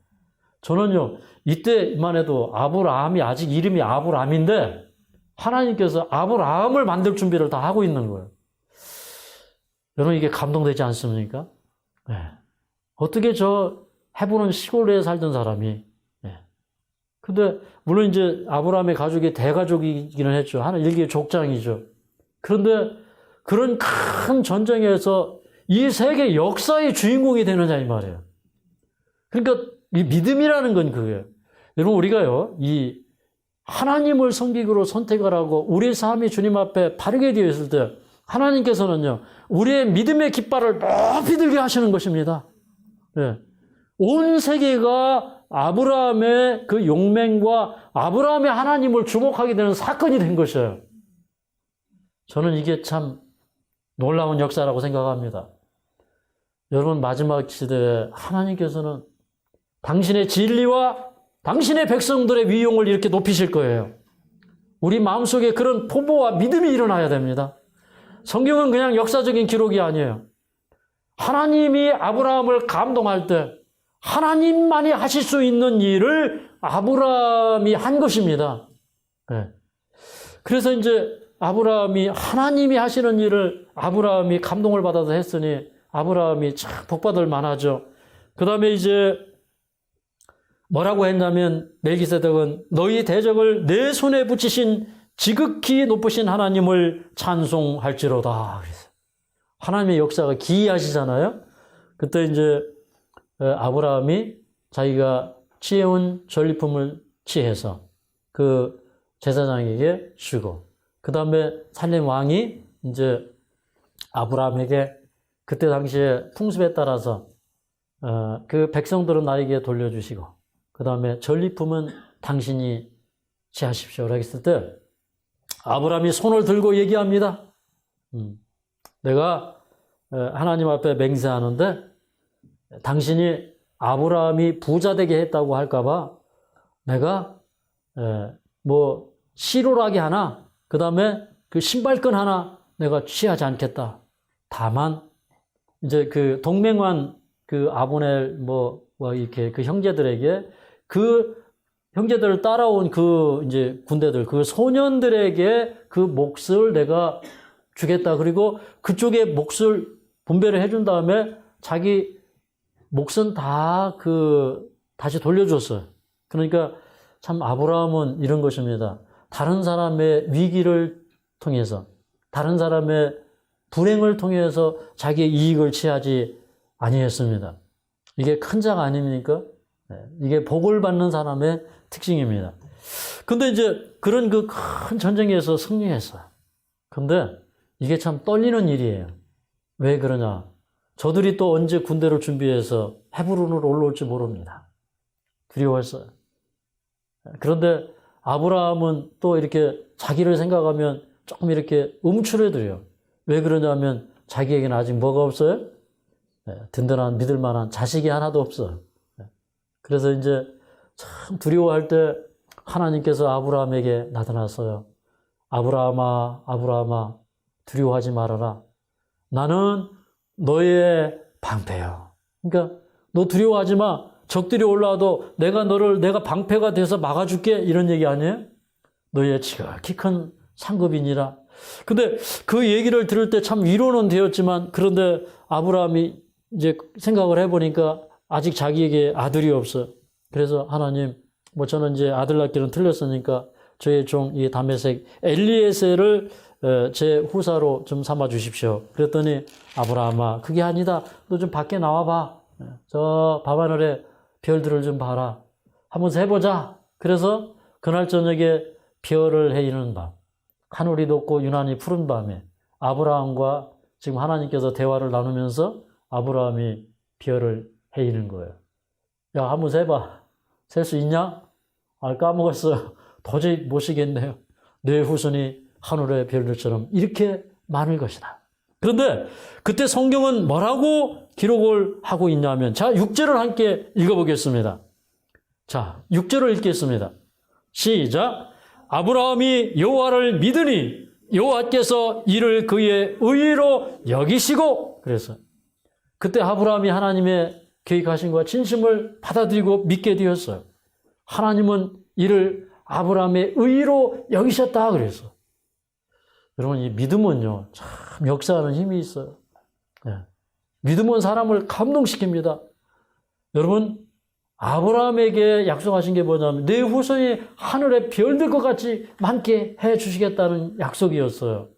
저는요, 이때만 해도 아브라함이 아직 이름이 아브람인데 하나님께서 아브라함을 만들 준비를 다 하고 있는 거예요. 여러분 이게 감동되지 않습니까? 네. 어떻게 저 헤브론 시골에 살던 사람이 근데 물론 이제 아브라함의 가족이 대가족이기는 했죠. 하나 일개의 족장이죠. 그런데 그런 큰 전쟁에서 이 세계 역사의 주인공이 되느냐 이 말이에요. 그러니까 이 믿음이라는 건 그거예요. 여러분 우리가요 이 하나님을 섬기기로 선택을 하고 우리의 삶이 주님 앞에 바르게 되어 있을 때 하나님께서는요 우리의 믿음의 깃발을 높이 들게 하시는 것입니다. 네. 온 세계가 아브라함의 그 용맹과 아브라함의 하나님을 주목하게 되는 사건이 된 것이에요. 저는 이게 참 놀라운 역사라고 생각합니다. 여러분 마지막 시대에 하나님께서는 당신의 진리와 당신의 백성들의 위용을 이렇게 높이실 거예요. 우리 마음속에 그런 포부와 믿음이 일어나야 됩니다. 성경은 그냥 역사적인 기록이 아니에요. 하나님이 아브라함을 감동할 때 하나님만이 하실 수 있는 일을 아브라함이 한 것입니다. 네. 그래서 이제 아브라함이 하나님이 하시는 일을 아브라함이 감동을 받아서 했으니 아브라함이 참 복받을 만하죠. 그 다음에 이제 뭐라고 했냐면 멜기세덱은 너희 대적을 내 손에 붙이신 지극히 높으신 하나님을 찬송할지로다. 그래서 하나님의 역사가 기이하시잖아요. 그때 이제 아브라함이 자기가 취해온 전리품을 취해서 그 제사장에게 주고 그 다음에 살렘 왕이 이제 아브라함에게 그때 당시에 풍습에 따라서 그 백성들은 나에게 돌려주시고 그 다음에 전리품은 당신이 취하십시오. 라고 했을 때 아브라함이 손을 들고 얘기합니다. 내가 하나님 앞에 맹세하는데 당신이 아브라함이 부자 되게 했다고 할까봐 내가 뭐 시로라기 하나 그 다음에 그 신발끈 하나 내가 취하지 않겠다. 다만 이제 그 동맹한 그 아브넬 뭐 이렇게 그 형제들에게 그 형제들을 따라온 그 이제 군대들 그 소년들에게 그 몫을 내가 주겠다. 그리고 그쪽에 몫을 분배를 해준 다음에 자기 몫은 다 다시 돌려줬어요. 그러니까 참 아브라함은 이런 것입니다. 다른 사람의 위기를 통해서 다른 사람의 불행을 통해서 자기의 이익을 취하지 아니했습니다. 이게 큰 작 아닙니까? 이게 복을 받는 사람의 특징입니다. 근데 이제 그런 그 큰 전쟁에서 승리했어요. 근데 이게 참 떨리는 일이에요. 왜 그러냐? 저들이 또 언제 군대를 준비해서 헤브론으로 올라올지 모릅니다. 두려웠어요. 그런데 아브라함은 또 이렇게 자기를 생각하면 조금 이렇게 움츠러들어요. 왜 그러냐면 자기에게는 아직 뭐가 없어요? 든든한 믿을 만한 자식이 하나도 없어요. 그래서 이제 참 두려워할 때 하나님께서 아브라함에게 나타났어요. 아브라함아, 아브라함아, 두려워하지 말아라. 나는 너의 방패야. 그러니까 너 두려워하지 마. 적들이 올라와도 내가 방패가 돼서 막아줄게. 이런 얘기 아니에요? 너의 지극히 큰 상급이니라. 근데 그 얘기를 들을 때 참 위로는 되었지만 그런데 아브라함이 이제 생각을 해보니까 아직 자기에게 아들이 없어요. 그래서 하나님 뭐 저는 이제 아들 낳기는 틀렸으니까 저의 종 이 다메섹 엘리에셀을 제 후사로 좀 삼아 주십시오. 그랬더니 아브라함아 그게 아니다. 너 좀 밖에 나와봐. 저 밤하늘에 별들을 좀 봐라. 한번 해보자. 그래서 그날 저녁에 별을 헤이는 밤, 하늘이 높고 유난히 푸른 밤에 아브라함과 지금 하나님께서 대화를 나누면서 아브라함이 별을 헤이는 거예요. 야, 한번 세봐. 셀 수 있냐? 아, 까먹었어요. 도저히 못 쉬겠네요. 내 후손이 하늘의 별들처럼 이렇게 많을 것이다. 그런데 그때 성경은 뭐라고 기록을 하고 있냐면, 자, 6절을 함께 읽어보겠습니다. 자, 6절을 읽겠습니다. 시작. 아브라함이 여호와를 믿으니 여호와께서 이를 그의 의로 여기시고, 그래서 그때 아브라함이 하나님의 계획하신 것과 진심을 받아들이고 믿게 되었어요. 하나님은 이를 아브라함의 의로 여기셨다 그래서. 여러분, 이 믿음은요 참 역사하는 힘이 있어요. 믿음은 사람을 감동시킵니다. 여러분, 아브라함에게 약속하신 게 뭐냐면 내 후손이 하늘의 별들과 같이 많게 해 주시겠다는 약속이었어요.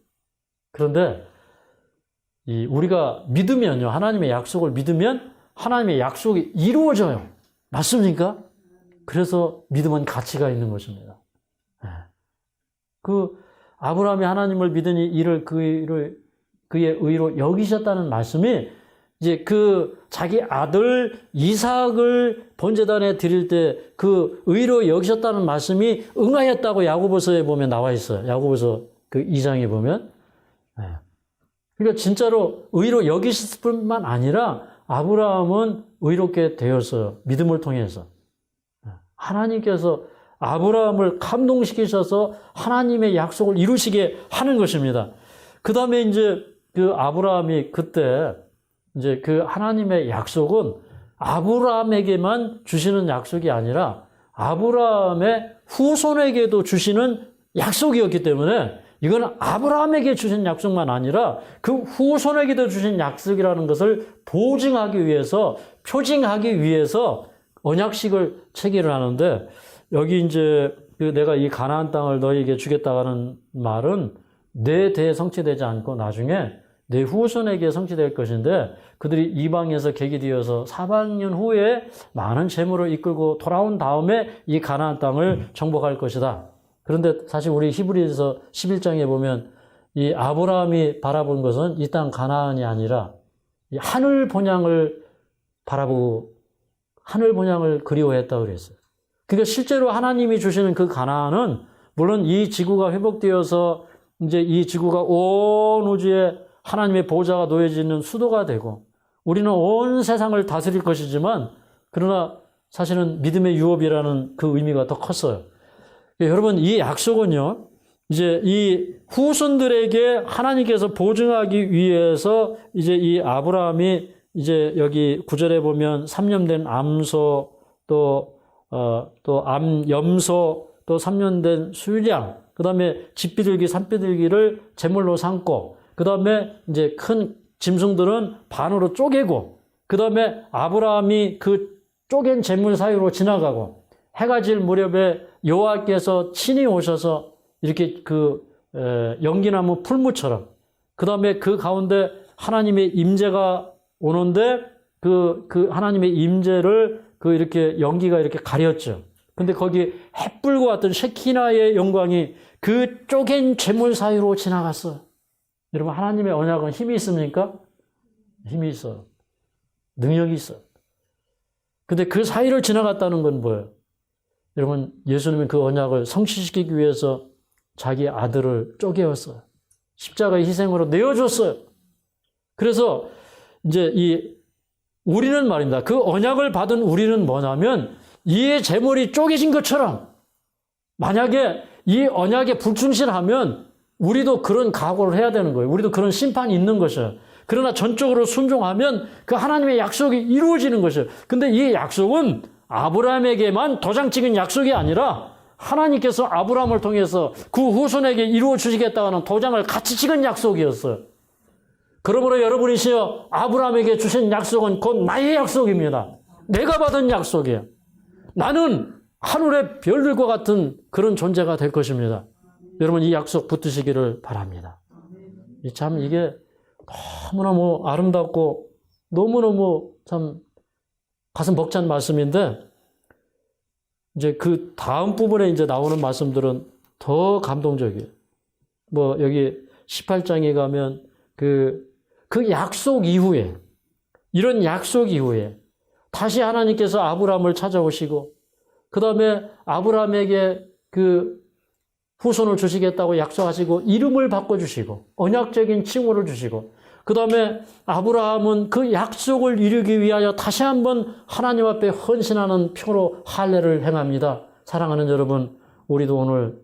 그런데 우리가 믿으면요, 하나님의 약속을 믿으면 하나님의 약속이 이루어져요. 맞습니까? 그래서 믿음은 가치가 있는 것입니다. 아브라함이 하나님을 믿으니 이를 그의 의로 여기셨다는 말씀이 이제 자기 아들 이삭을 번제단에 드릴 때 그 의로 여기셨다는 말씀이 응하였다고 야고보서에 보면 나와 있어요. 야고보서 2장에 보면. 그러니까 진짜로 의로 여기실 뿐만 아니라 아브라함은 의롭게 되었어요. 믿음을 통해서. 하나님께서 아브라함을 감동시키셔서 하나님의 약속을 이루시게 하는 것입니다. 그 다음에 이제 아브라함이 그때 이제 하나님의 약속은 아브라함에게만 주시는 약속이 아니라 아브라함의 후손에게도 주시는 약속이었기 때문에 이거는 아브라함에게 주신 약속만 아니라 그 후손에게도 주신 약속이라는 것을 보증하기 위해서, 표징하기 위해서 언약식을 체결을 하는데, 여기 이제 내가 이 가나안 땅을 너희에게 주겠다는 말은 내 대에 성취되지 않고 나중에 내 후손에게 성취될 것인데, 그들이 이방에서 객이되어서 400년 후에 많은 재물을 이끌고 돌아온 다음에 이 가나안 땅을 정복할 것이다. 그런데 사실 우리 히브리서 11장에 보면 이 아브라함이 바라본 것은 이 땅 가나안이 아니라 이 하늘 본향을 바라보고 하늘 본향을 그리워했다고 그랬어요. 그러니까 실제로 하나님이 주시는 그 가나안은 물론 이 지구가 회복되어서 이제 이 지구가 온 우주에 하나님의 보좌가 놓여지는 수도가 되고 우리는 온 세상을 다스릴 것이지만, 그러나 사실은 믿음의 유업이라는 그 의미가 더 컸어요. 여러분, 이 약속은요, 이제 이 후손들에게 하나님께서 보증하기 위해서 이제 이 아브라함이 이제 여기 9절에 보면 3년 된 암소, 또 암염소, 또 3년 된 수양, 그 다음에 집비둘기, 산비둘기를 제물로 삼고, 그 다음에 이제 큰 짐승들은 반으로 쪼개고, 그 다음에 아브라함이 그 쪼갠 제물 사이로 지나가고, 해가 질 무렵에 여호와께서 친히 오셔서 이렇게 연기나무 풀무처럼, 그 다음에 그 가운데 하나님의 임재가 오는데 그 하나님의 임재를 이렇게 연기가 이렇게 가렸죠. 근데 거기 햇불과 같은 셰키나의 영광이 그 쪼갠 제물 사이로 지나갔어요. 여러분, 하나님의 언약은 힘이 있습니까? 힘이 있어요. 능력이 있어요. 근데 그 사이를 지나갔다는 건 뭐예요? 여러분, 예수님은 그 언약을 성취시키기 위해서 자기 아들을 쪼개었어요. 십자가의 희생으로 내어줬어요. 그래서 이제 우리는 말입니다. 그 언약을 받은 우리는 뭐냐면 이 제물이 쪼개진 것처럼 만약에 이 언약에 불충실하면 우리도 그런 각오를 해야 되는 거예요. 우리도 그런 심판이 있는 것이에요. 그러나 전적으로 순종하면 그 하나님의 약속이 이루어지는 것이에요. 근데 이 약속은 아브라함에게만 도장 찍은 약속이 아니라 하나님께서 아브라함을 통해서 그 후손에게 이루어 주시겠다는 도장을 같이 찍은 약속이었어요. 그러므로 여러분이시여 아브라함에게 주신 약속은 곧 나의 약속입니다. 내가 받은 약속이에요. 나는 하늘의 별들과 같은 그런 존재가 될 것입니다. 여러분 이 약속 붙드시기를 바랍니다. 참 이게 너무너무 아름답고 너무너무 참 가슴 벅찬 말씀인데 이제 그 다음 부분에 이제 나오는 말씀들은 더 감동적이에요. 뭐 여기 18장에 가면 그 약속 이후에 이런 약속 이후에 다시 하나님께서 아브라함을 찾아오시고 그 다음에 아브라함에게 그 후손을 주시겠다고 약속하시고 이름을 바꿔주시고 언약적인 칭호를 주시고 그 다음에 아브라함은 그 약속을 이루기 위하여 다시 한번 하나님 앞에 헌신하는 표로 할례를 행합니다. 사랑하는 여러분, 우리도 오늘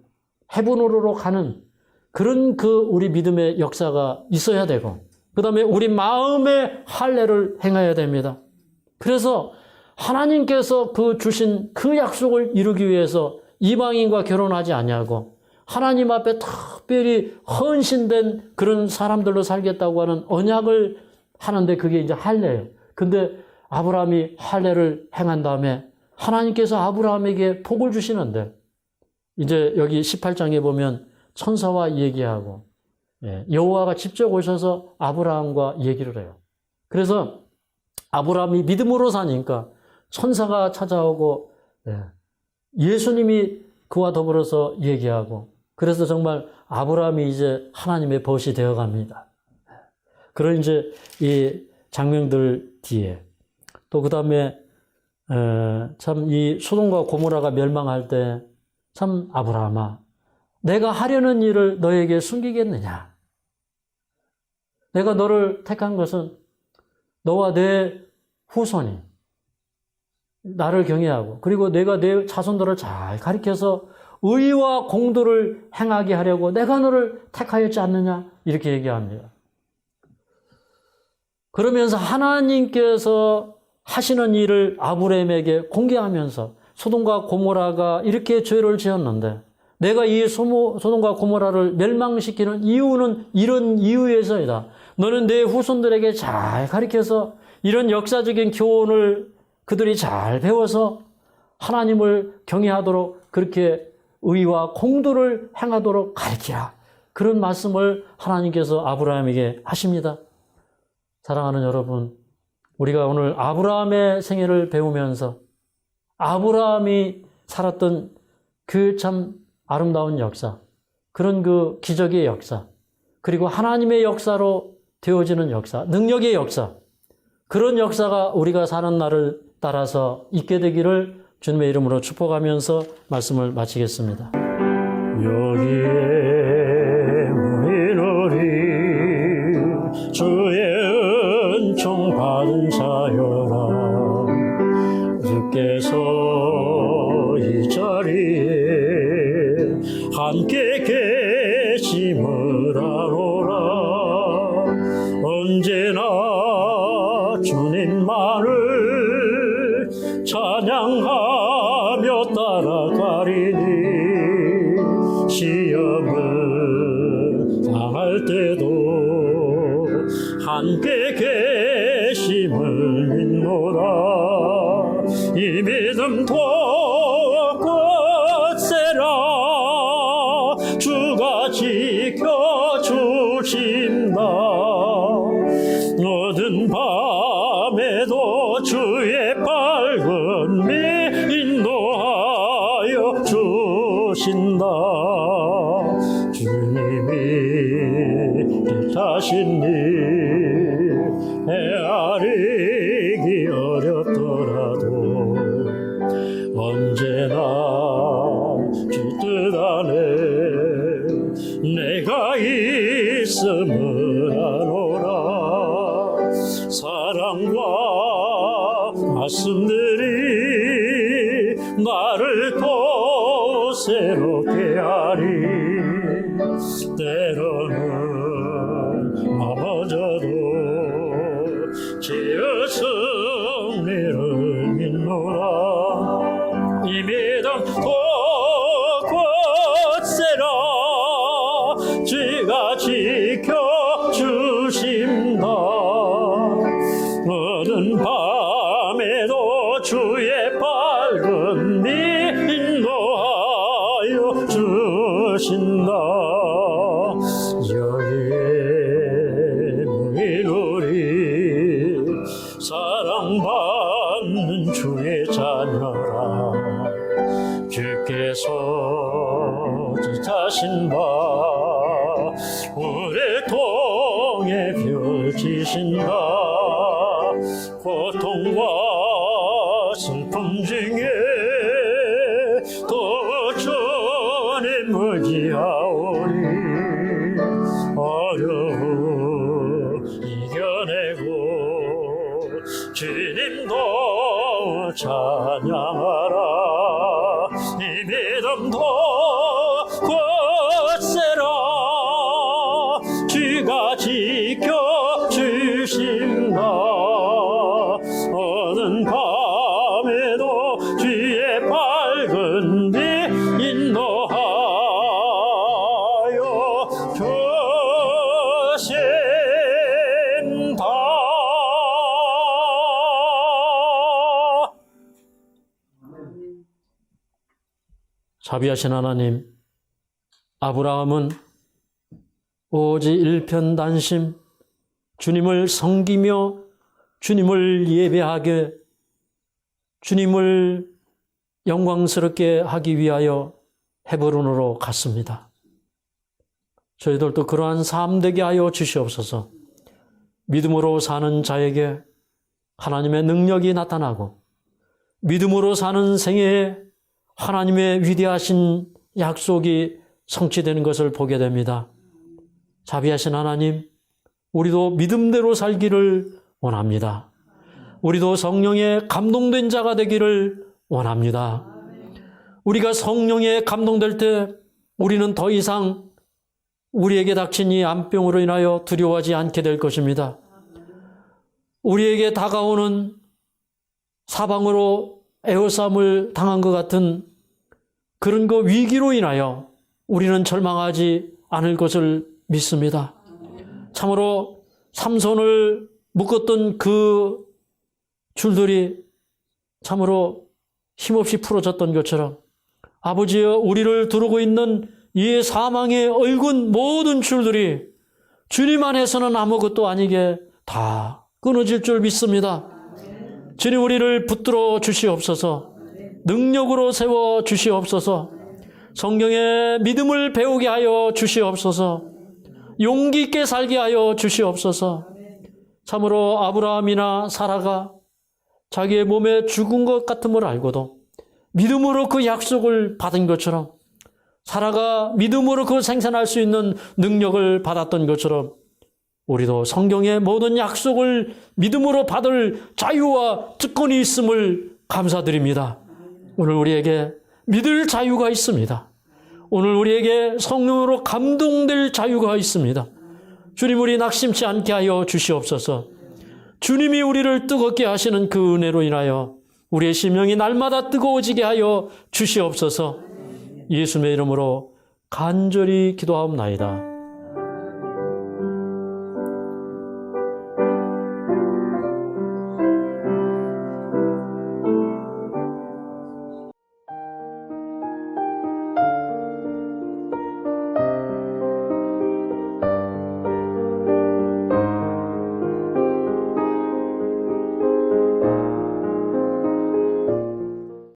헤브론으로 가는 그런 그 우리 믿음의 역사가 있어야 되고 그 다음에 우리 마음의 할례를 행해야 됩니다. 그래서 하나님께서 그 주신 그 약속을 이루기 위해서 이방인과 결혼하지 아니하고 하나님 앞에 특별히 헌신된 그런 사람들로 살겠다고 하는 언약을 하는데 그게 이제 할례예요. 근데 아브라함이 할례를 행한 다음에 하나님께서 아브라함에게 복을 주시는데 이제 여기 18장에 보면 천사와 얘기하고 여호와가 직접 오셔서 아브라함과 얘기를 해요. 그래서 아브라함이 믿음으로 사니까 천사가 찾아오고 예수님이 그와 더불어서 얘기하고 그래서 정말 아브라함이 이제 하나님의 벗이 되어갑니다. 그런 이제 이 장면들 뒤에 또 그 다음에 참 이 소돔과 고모라가 멸망할 때 참 아브라함아 내가 하려는 일을 너에게 숨기겠느냐? 내가 너를 택한 것은 너와 내 후손이 나를 경외하고 그리고 내가 내 자손들을 잘 가리켜서 의와 공도를 행하게 하려고 내가 너를 택하였지 않느냐? 이렇게 얘기합니다. 그러면서 하나님께서 하시는 일을 아브라함에게 공개하면서 소돔과 고모라가 이렇게 죄를 지었는데 내가 이 소돔과 고모라를 멸망시키는 이유는 이런 이유에서이다. 너는 내 후손들에게 잘 가르쳐서 이런 역사적인 교훈을 그들이 잘 배워서 하나님을 경외하도록 그렇게 의와 공도를 행하도록 가르치라. 그런 말씀을 하나님께서 아브라함에게 하십니다. 사랑하는 여러분, 우리가 오늘 아브라함의 생애를 배우면서 아브라함이 살았던 그 참 아름다운 역사, 그런 그 기적의 역사, 그리고 하나님의 역사로 되어지는 역사, 능력의 역사, 그런 역사가 우리가 사는 날을 따라서 있게 되기를 주님의 이름으로 축복하면서 말씀을 마치겠습니다. 여기에 모이노리 주의 은총 받은 자여라 주께서 이 자리에 함께 계심을 아노라 언제나 주님만을 찬양하며 따라가리니 시험을 당할 때도 함께 계심을 믿노라 이 믿음 돋고세라 주가 지켜주신다 어두운 밤에도 주의 밝은 미 인도하여 주신다 주님이 뜻하신 일 헤아리기 어렵더라도 언제나 주 뜻 안에 내가 있음을 아노라 사랑과 말씀들이 나를 또 새롭게 하리 때로는 넘어져도 주의 승리를 믿노라 이 믿음 돋고세라 주가 지켜주신다 어두운 밤에도 주의 밝은 미 오신다. 여기 무일우리 사랑받는 주의 자녀라. 주께서 지자신 바 우레통에 펼치신다. 고통과 슬픔 중에 도전에 머지하오니 어려움 이겨내고 주님도 찬양하라. 이 믿음도 굳세라. 주가 지켜주신다. 어느 밤에도 주의 밝은 빛 인도하여 주신다. 자비하신 하나님, 아브라함은 오직 일편단심 주님을 섬기며 주님을 예배하게, 주님을 영광스럽게 하기 위하여 헤브론으로 갔습니다. 저희들도 그러한 삶 되게 하여 주시옵소서. 믿음으로 사는 자에게 하나님의 능력이 나타나고, 믿음으로 사는 생애에 하나님의 위대하신 약속이 성취되는 것을 보게 됩니다. 자비하신 하나님, 우리도 믿음대로 살기를 원합니다. 우리도 성령에 감동된 자가 되기를 원합니다. 우리가 성령에 감동될 때 우리는 더 이상 우리에게 닥친 이 암병으로 인하여 두려워하지 않게 될 것입니다. 우리에게 다가오는 사방으로 에워싸움을 당한 것 같은 그런 그 위기로 인하여 우리는 절망하지 않을 것을 믿습니다. 참으로 삼손을 묶었던 그 줄들이 참으로 힘없이 풀어졌던 것처럼 아버지여, 우리를 두르고 있는 이 사망의 얼군 모든 줄들이 주님 안에서는 아무것도 아니게 다 끊어질 줄 믿습니다. 주님, 우리를 붙들어 주시옵소서. 능력으로 세워 주시옵소서. 성경의 믿음을 배우게 하여 주시옵소서. 용기 있게 살게 하여 주시옵소서. 참으로 아브라함이나 사라가 자기의 몸에 죽은 것 같음을 알고도 믿음으로 그 약속을 받은 것처럼, 사라가 믿음으로 그 생산할 수 있는 능력을 받았던 것처럼 우리도 성경의 모든 약속을 믿음으로 받을 자유와 특권이 있음을 감사드립니다. 오늘 우리에게 믿을 자유가 있습니다. 오늘 우리에게 성령으로 감동될 자유가 있습니다. 주님, 우리 낙심치 않게 하여 주시옵소서. 주님이 우리를 뜨겁게 하시는 그 은혜로 인하여 우리의 심령이 날마다 뜨거워지게 하여 주시옵소서. 예수님의 이름으로 간절히 기도하옵나이다.